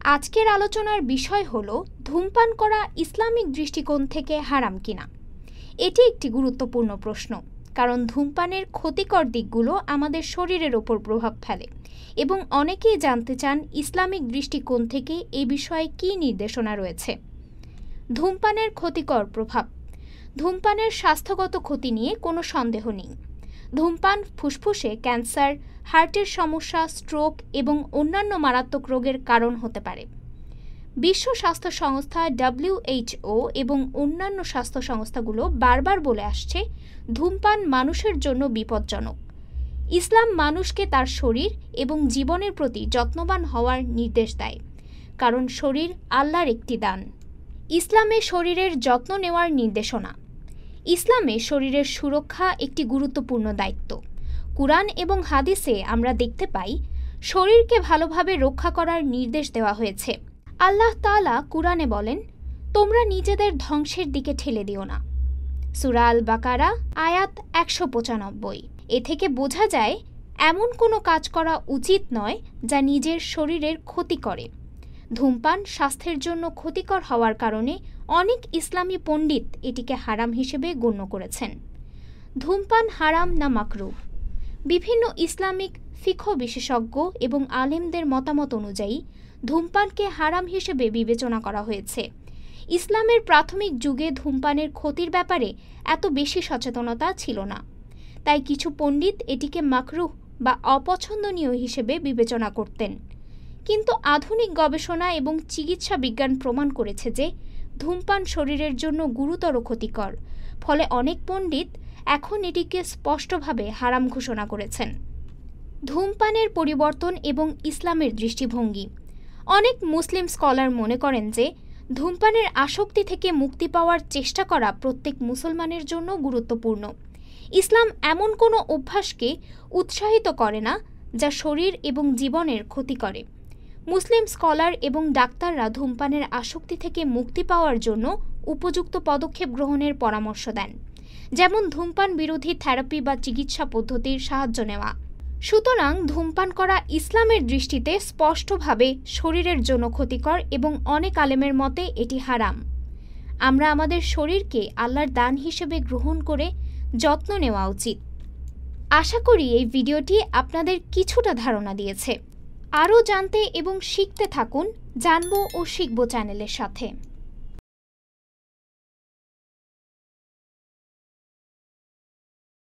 আজকের আলোচনার বিষয় হলো ধূমপান করা ইসলামিক দৃষ্টিকোণ থেকে হারাম কিনা। এটি একটি গুরুত্বপূর্ণ প্রশ্ন, কারণ ধূমপানের ক্ষতিকর দিকগুলো আমাদের শরীরের ওপর প্রভাব ফেলে এবং অনেকেই জানতে চান ইসলামিক দৃষ্টিকোণ থেকে এই বিষয়ে কী নির্দেশনা রয়েছে। ধূমপানের ক্ষতিকর প্রভাব। ধূমপানের স্বাস্থ্যগত ক্ষতি নিয়ে কোনো সন্দেহ নেই। ধূমপান ফুসফুসে ক্যান্সার, হার্টের সমস্যা, স্ট্রোক এবং অন্যান্য মারাত্মক রোগের কারণ হতে পারে। বিশ্ব স্বাস্থ্য সংস্থা WHO এবং অন্যান্য স্বাস্থ্য সংস্থাগুলো বারবার বলে আসছে ধূমপান মানুষের জন্য বিপজ্জনক। ইসলাম মানুষকে তার শরীর এবং জীবনের প্রতি যত্নবান হওয়ার নির্দেশ দেয়, কারণ শরীর আল্লাহর একটি দান। ইসলামে শরীরের যত্ন নেওয়ার নির্দেশনা। ইসলামে শরীরের সুরক্ষা একটি গুরুত্বপূর্ণ দায়িত্ব। কুরআন এবং হাদিসে আমরা দেখতে পাই শরীরকে ভালোভাবে রক্ষা করার নির্দেশ দেওয়া হয়েছে। আল্লাহ তাআলা কুরআনে বলেন, তোমরা নিজেদের ধ্বংসের দিকে ঠেলে দিও না। সূরা আল বাকারা আয়াত 195। এ থেকে বোঝা যায় এমন কোনো কাজ করা উচিত নয় যা নিজের শরীরের ক্ষতি করে। ধূমপান স্বাস্থ্যের জন্য ক্ষতিকর হওয়ার কারণে অনেক ইসলামী পণ্ডিত এটিকে হারাম হিসেবে গণ্য করেছেন। ধূমপান হারাম না মাকরুহ? বিভিন্ন ইসলামিক ফিকহ বিশেষজ্ঞ এবং আলেমদের মতামত অনুযায়ী ধূমপানকে হারাম হিসেবে বিবেচনা করা হয়েছে। ইসলামের প্রাথমিক যুগে ধূমপানের ক্ষতির ব্যাপারে এত বেশি সচেতনতা ছিল না, তাই কিছু পণ্ডিত এটিকে মাকরুহ বা অপছন্দনীয় হিসেবে বিবেচনা করতেন। কিন্তু আধুনিক গবেষণা এবং চিকিৎসা বিজ্ঞান প্রমাণ করেছে যে ধূমপান শরীরের জন্য গুরুতর ক্ষতিকর, ফলে অনেক পণ্ডিত এখন এটিকে স্পষ্টভাবে হারাম ঘোষণা করেছেন। ধূমপানের পরিবর্তন এবং ইসলামের দৃষ্টিভঙ্গি। অনেক মুসলিম স্কলার মনে করেন যে ধূমপানের আসক্তি থেকে মুক্তি পাওয়ার চেষ্টা করা প্রত্যেক মুসলমানের জন্য গুরুত্বপূর্ণ। ইসলাম এমন কোনো অভ্যাসকে উৎসাহিত করে না যা শরীর এবং জীবনের ক্ষতি করে। মুসলিম স্কলার এবং ডাক্তাররা ধূমপানের আসক্তি থেকে মুক্তি পাওয়ার জন্য উপযুক্ত পদক্ষেপ গ্রহণের পরামর্শ দেন, যেমন ধূমপান বিরোধী থেরাপি বা চিকিৎসা পদ্ধতির সাহায্য নেওয়া। সুতরাং ধূমপান করা ইসলামের দৃষ্টিতে স্পষ্টভাবে শরীরের জন্য ক্ষতিকর এবং অনেক আলেমের মতে এটি হারাম। আমরা আমাদের শরীরকে আল্লাহর দান হিসেবে গ্রহণ করে যত্ন নেওয়া উচিত। আশা করি এই ভিডিওটি আপনাদের কিছুটা ধারণা দিয়েছে। আরও জানতে এবং শিখতে থাকুন জানবো ও শিখবো চ্যানেলের সাথে।